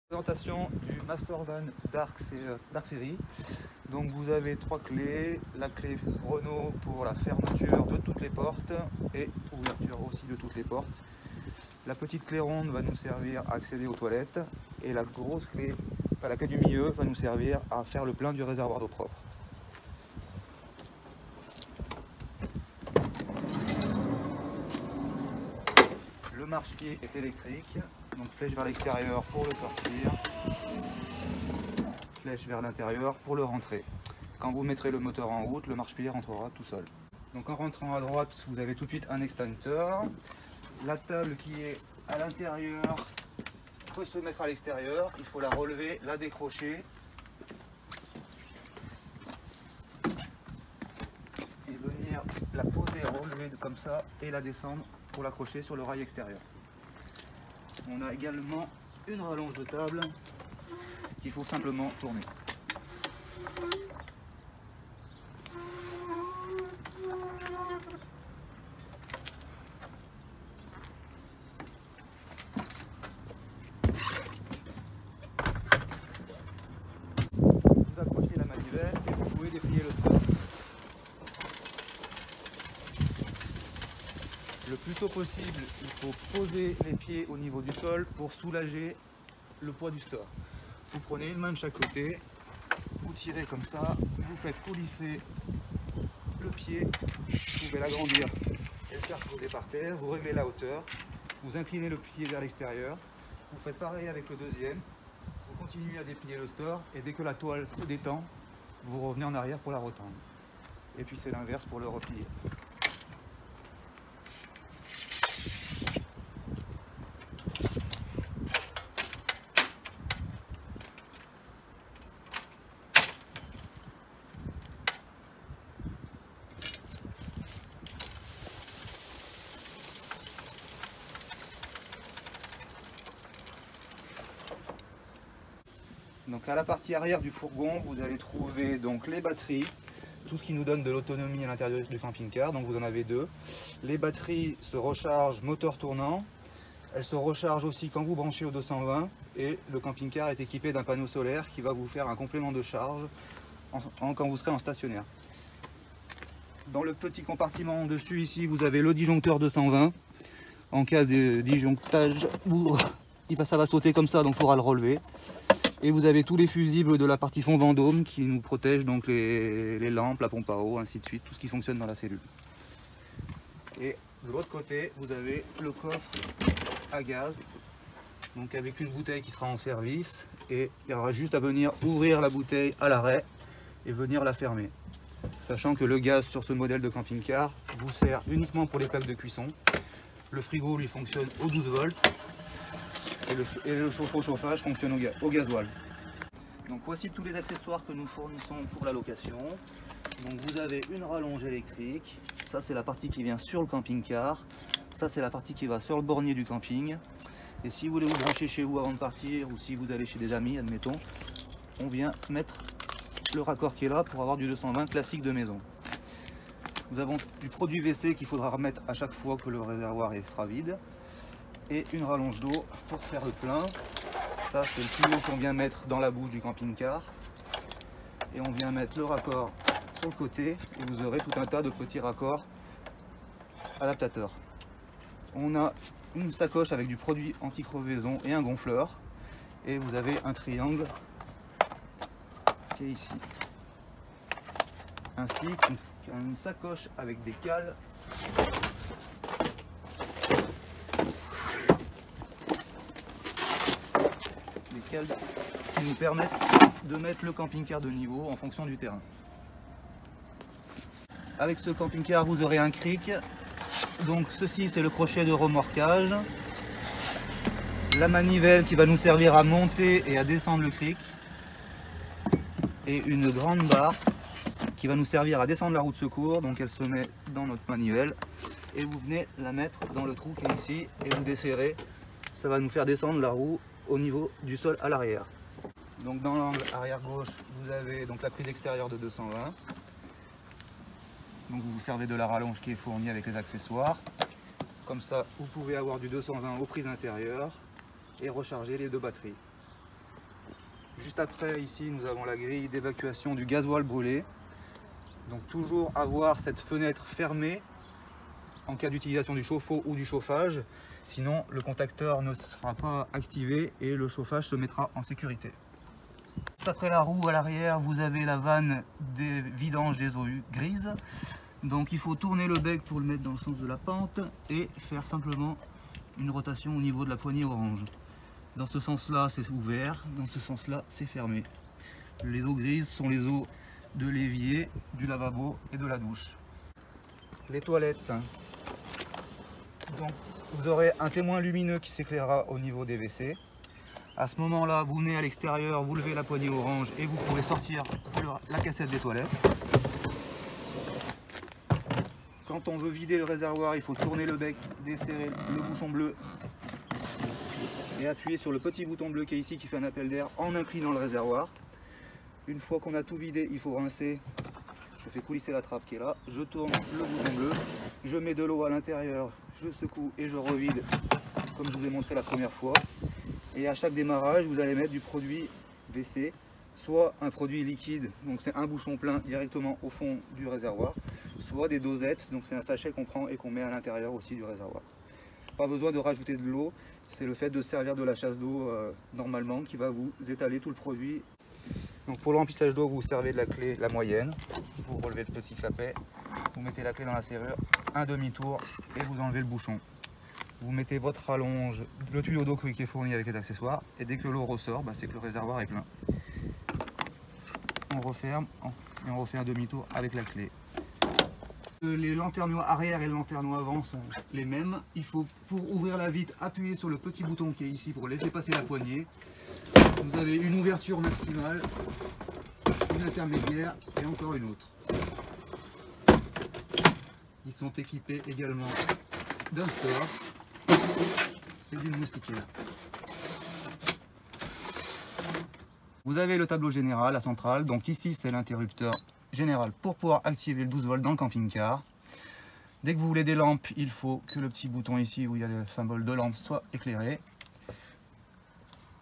Présentation du Mastervan Dark Series. Donc vous avez trois clés, la clé Renault pour la fermeture de toutes les portes et ouverture aussi de toutes les portes. La petite clé ronde va nous servir à accéder aux toilettes et la grosse clé, la clé du milieu, va nous servir à faire le plein du réservoir d'eau propre. Le marchepied est électrique, donc flèche vers l'extérieur pour le sortir, flèche vers l'intérieur pour le rentrer. Quand vous mettrez le moteur en route, le marchepied rentrera tout seul. Donc en rentrant à droite, vous avez tout de suite un extincteur. La table qui est à l'intérieur peut se mettre à l'extérieur. Il faut la relever, la décrocher et venir la poser, relever comme ça et la descendre pour l'accrocher sur le rail extérieur. On a également une rallonge de table qu'il faut simplement tourner. Vous accrochez la manivelle et vous pouvez déplier le store. Le plus tôt possible, il faut poser les pieds au niveau du sol pour soulager le poids du store. Vous prenez une main de chaque côté, vous tirez comme ça, vous faites coulisser le pied, vous pouvez l'agrandir et le faire poser par terre, vous réglez la hauteur, vous inclinez le pied vers l'extérieur, vous faites pareil avec le deuxième, vous continuez à déplier le store et dès que la toile se détend, vous revenez en arrière pour la retendre. Et puis c'est l'inverse pour le replier. Donc à la partie arrière du fourgon, vous allez trouver donc les batteries, tout ce qui nous donne de l'autonomie à l'intérieur du camping-car. Donc vous en avez deux. Les batteries se rechargent moteur tournant. Elles se rechargent aussi quand vous branchez au 220 et le camping-car est équipé d'un panneau solaire qui va vous faire un complément de charge quand vous serez en stationnaire. Dans le petit compartiment en dessus ici, vous avez le disjoncteur 220. En cas de disjonctage, ça va sauter comme ça, donc il faudra le relever. Et vous avez tous les fusibles de la partie fond Vendôme qui nous protègent, donc les lampes, la pompe à eau, ainsi de suite, tout ce qui fonctionne dans la cellule. Et de l'autre côté, vous avez le coffre à gaz, donc avec une bouteille qui sera en service, et il y aura juste à venir ouvrir la bouteille à l'arrêt et venir la fermer. Sachant que le gaz sur ce modèle de camping-car vous sert uniquement pour les plaques de cuisson. Le frigo lui fonctionne au 12 volts. Et le chauffe-eau chauffage fonctionne au gasoil. Donc voici tous les accessoires que nous fournissons pour la location. Donc vous avez une rallonge électrique, ça c'est la partie qui vient sur le camping-car, ça c'est la partie qui va sur le bornier du camping. Et si vous voulez vous brancher chez vous avant de partir ou si vous allez chez des amis, admettons, on vient mettre le raccord qui est là pour avoir du 220 classique de maison. Nous avons du produit WC qu'il faudra remettre à chaque fois que le réservoir sera vide. Et une rallonge d'eau pour faire le plein. Ça c'est le tuyau qu'on vient mettre dans la bouche du camping-car. Et on vient mettre le raccord sur le côté et vous aurez tout un tas de petits raccords adaptateurs. On a une sacoche avec du produit anti-crevaison et un gonfleur. Et vous avez un triangle qui est ici. Ainsi qu'une sacoche avec des cales. Qui nous permettent de mettre le camping-car de niveau en fonction du terrain. Avec ce camping-car, vous aurez un cric. Donc ceci, c'est le crochet de remorquage. La manivelle qui va nous servir à monter et à descendre le cric. Et une grande barre qui va nous servir à descendre la roue de secours. Donc elle se met dans notre manivelle. Et vous venez la mettre dans le trou qui est ici et vous desserrez. Ça va nous faire descendre la roue au niveau du sol à l'arrière. Donc dans l'angle arrière gauche, vous avez donc la prise extérieure de 220. Donc vous vous servez de la rallonge qui est fournie avec les accessoires. Comme ça, vous pouvez avoir du 220 aux prises intérieures et recharger les deux batteries. Juste après, ici, nous avons la grille d'évacuation du gasoil brûlé. Donc toujours avoir cette fenêtre fermée en cas d'utilisation du chauffe-eau ou du chauffage. Sinon, le contacteur ne sera pas activé et le chauffage se mettra en sécurité. Juste après la roue, à l'arrière, vous avez la vanne des vidanges des eaux grises. Donc il faut tourner le bec pour le mettre dans le sens de la pente et faire simplement une rotation au niveau de la poignée orange. Dans ce sens-là, c'est ouvert, dans ce sens-là, c'est fermé. Les eaux grises sont les eaux de l'évier, du lavabo et de la douche. Les toilettes. Donc vous aurez un témoin lumineux qui s'éclairera au niveau des WC. À ce moment-là, vous venez à l'extérieur, vous levez la poignée orange et vous pouvez sortir la cassette des toilettes. Quand on veut vider le réservoir, il faut tourner le bec, desserrer le bouchon bleu et appuyer sur le petit bouton bleu qui est ici qui fait un appel d'air en inclinant le réservoir. Une fois qu'on a tout vidé, il faut rincer. Je fais coulisser la trappe qui est là, je tourne le bouton bleu, je mets de l'eau à l'intérieur, je secoue et je revide comme je vous ai montré la première fois. Et à chaque démarrage, vous allez mettre du produit WC, soit un produit liquide, donc c'est un bouchon plein directement au fond du réservoir, soit des dosettes, donc c'est un sachet qu'on prend et qu'on met à l'intérieur aussi du réservoir. Pas besoin de rajouter de l'eau, c'est le fait de servir de la chasse d'eau normalement qui va vous étaler tout le produit. Donc pour le remplissage d'eau, vous servez de la clé, la moyenne, vous relevez le petit clapet, vous mettez la clé dans la serrure, un demi-tour et vous enlevez le bouchon. Vous mettez votre rallonge, le tuyau d'eau qui est fourni avec les accessoires, et dès que l'eau ressort, c'est que le réservoir est plein. On referme et on refait un demi-tour avec la clé. Les lanterneaux arrière et les lanterneaux avant sont les mêmes. Il faut, pour ouvrir la vitre, appuyer sur le petit bouton qui est ici pour laisser passer la poignée. Vous avez une ouverture maximale, une intermédiaire et encore une autre. Ils sont équipés également d'un store et d'une moustiquaire. Vous avez le tableau général, la centrale, donc ici c'est l'interrupteur général pour pouvoir activer le 12 volts dans le camping-car. Dès que vous voulez des lampes, il faut que le petit bouton ici où il y a le symbole de lampe soit éclairé.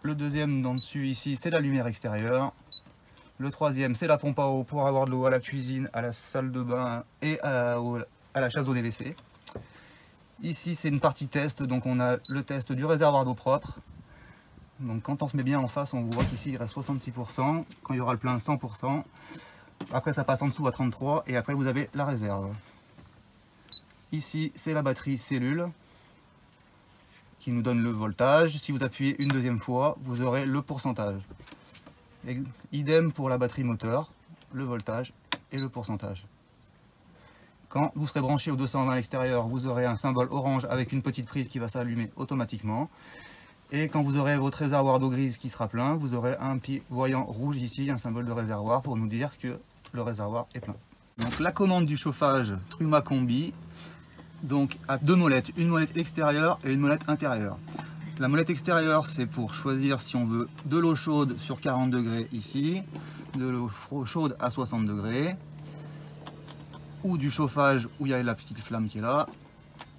Le deuxième d'en dessus ici c'est la lumière extérieure. Le troisième c'est la pompe à eau pour avoir de l'eau à la cuisine, à la salle de bain et à la chasse d'eau des WC. Ici c'est une partie test, donc on a le test du réservoir d'eau propre. Donc quand on se met bien en face, on voit qu'ici il reste 66%, quand il y aura le plein 100%. Après ça passe en dessous à 33% et après vous avez la réserve. Ici c'est la batterie cellule qui nous donne le voltage. Si vous appuyez une deuxième fois, vous aurez le pourcentage. Et idem pour la batterie moteur, le voltage et le pourcentage. Quand vous serez branché au 220 à l'extérieur, vous aurez un symbole orange avec une petite prise qui va s'allumer automatiquement. Et quand vous aurez votre réservoir d'eau grise qui sera plein, vous aurez un petit voyant rouge ici, un symbole de réservoir pour nous dire que le réservoir est plein. Donc la commande du chauffage Truma Combi, donc à deux molettes, une molette extérieure et une molette intérieure. La molette extérieure, c'est pour choisir si on veut de l'eau chaude sur 40 degrés ici, de l'eau chaude à 60 degrés, ou du chauffage où il y a la petite flamme qui est là,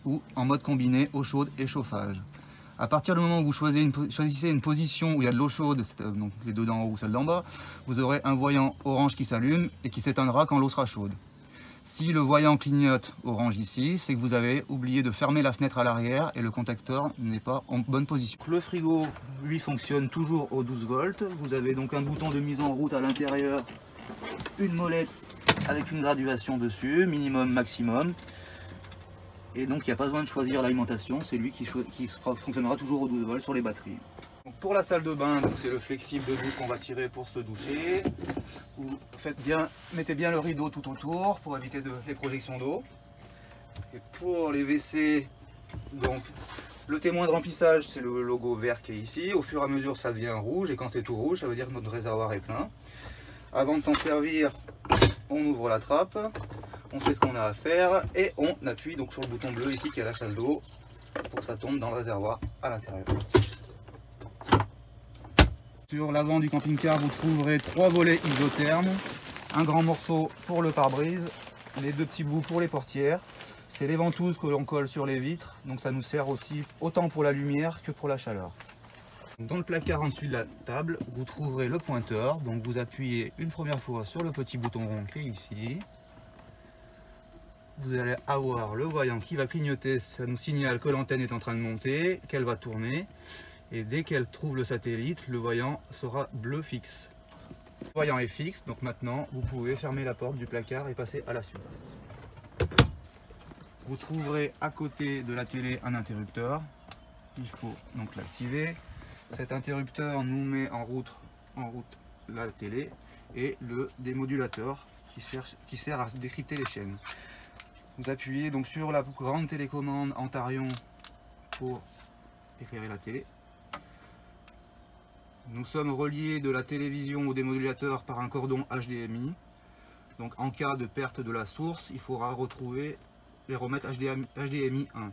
ou en mode combiné eau chaude et chauffage. À partir du moment où vous choisissez une position où il y a de l'eau chaude, donc les deux d'en haut ou celle d'en bas, vous aurez un voyant orange qui s'allume et qui s'éteindra quand l'eau sera chaude. Si le voyant clignote orange ici, c'est que vous avez oublié de fermer la fenêtre à l'arrière et le contacteur n'est pas en bonne position. Le frigo, lui, fonctionne toujours au 12 volts. Vous avez donc un bouton de mise en route à l'intérieur, une molette avec une graduation dessus, minimum, maximum. Et donc il n'y a pas besoin de choisir l'alimentation, c'est lui qui fonctionnera toujours au 12 volts sur les batteries. Donc pour la salle de bain, c'est le flexible de douche qu'on va tirer pour se doucher. Vous mettez bien le rideau tout autour pour éviter les projections d'eau. Et pour les WC, donc le témoin de remplissage, c'est le logo vert qui est ici. Au fur et à mesure ça devient rouge et quand c'est tout rouge, ça veut dire que notre réservoir est plein. Avant de s'en servir, on ouvre la trappe. On fait ce qu'on a à faire et on appuie donc sur le bouton bleu ici qui est la chasse d'eau pour que ça tombe dans le réservoir à l'intérieur. Sur l'avant du camping-car, vous trouverez 3 volets isothermes, un grand morceau pour le pare-brise, les deux petits bouts pour les portières. C'est les ventouses que l'on colle sur les vitres, donc ça nous sert aussi autant pour la lumière que pour la chaleur. Dans le placard en dessus de la table, vous trouverez le pointeur. Donc vous appuyez une première fois sur le petit bouton rond qui est ici. Vous allez avoir le voyant qui va clignoter, ça nous signale que l'antenne est en train de monter, qu'elle va tourner. Et dès qu'elle trouve le satellite, le voyant sera bleu fixe. Le voyant est fixe, donc maintenant vous pouvez fermer la porte du placard et passer à la suite. Vous trouverez à côté de la télé un interrupteur. Il faut donc l'activer. Cet interrupteur nous met en route la télé et le démodulateur qui sert à décrypter les chaînes. Vous appuyez donc sur la grande télécommande Antarion pour éclairer la télé. Nous sommes reliés de la télévision au démodulateur par un cordon HDMI. Donc en cas de perte de la source, il faudra retrouver et remettre HDMI 1.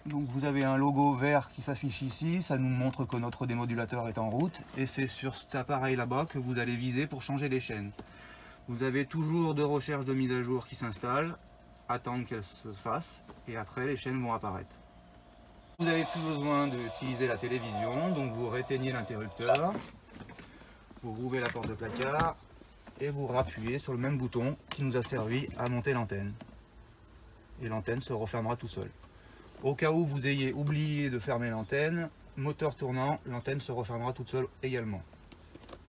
Donc vous avez un logo vert qui s'affiche ici, ça nous montre que notre démodulateur est en route et c'est sur cet appareil là-bas que vous allez viser pour changer les chaînes. Vous avez toujours deux recherches de mise à jour qui s'installent, attendre qu'elles se fassent et après les chaînes vont apparaître. Vous n'avez plus besoin d'utiliser la télévision, donc vous réteignez l'interrupteur, vous rouvrez la porte de placard et vous rappuyez sur le même bouton qui nous a servi à monter l'antenne. Et l'antenne se refermera tout seul. Au cas où vous ayez oublié de fermer l'antenne, moteur tournant, l'antenne se refermera toute seule également.